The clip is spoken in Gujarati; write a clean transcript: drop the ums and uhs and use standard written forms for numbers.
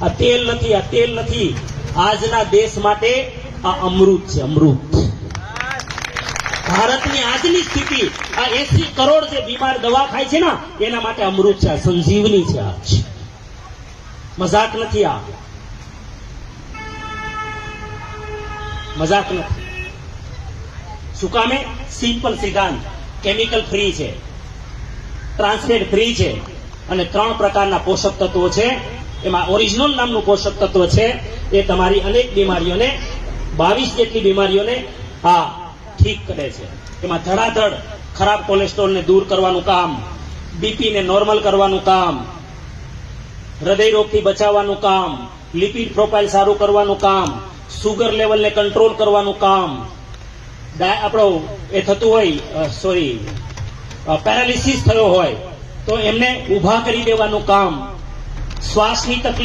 આ તેલ નથી, આ તેલ નથી. આજના દેશ માટે આ અમૃત છે, અમૃત. ભારતની આજની સ્થિતિ, આ 80 કરોડ જે બીમાર દવા ખાય છે ને, એના માટે અમૃત છે, સંજીવની છે. આ મજાક નથી, આ મજાક નથી. શું કામે? સિમ્પલ સિદ્ધાંત, કેમિકલ ફ્રી છે, ટ્રાન્સફેટ ફ્રી છે, અને 3 પ્રકારના પોષક તત્વો છે. એમાં ઓરિજિનલ નામનું પોષક તત્વ છે, એ તમારી અનેક બીમારીઓને, 22 જેટલી બીમારીઓને ઠીક કરે છે. એમાં ધડાધડ ખરાબ કોલેસ્ટ્રોલને દૂર કરવાનું કામ, બીપીને નોર્મલ કરવાનું કામ, હૃદય રોગથી બચાવવાનું કામ, લિપિડ પ્રોફાઇલ સારું કરવાનું કામ, સુગર લેવલને કંટ્રોલ કરવાનું કામ, આપણો એ થતું હોય પેરાલિસિસ થયો હોય તો એમને ઊભા કરી દેવાનું કામ, શ્વાસની તકલીફ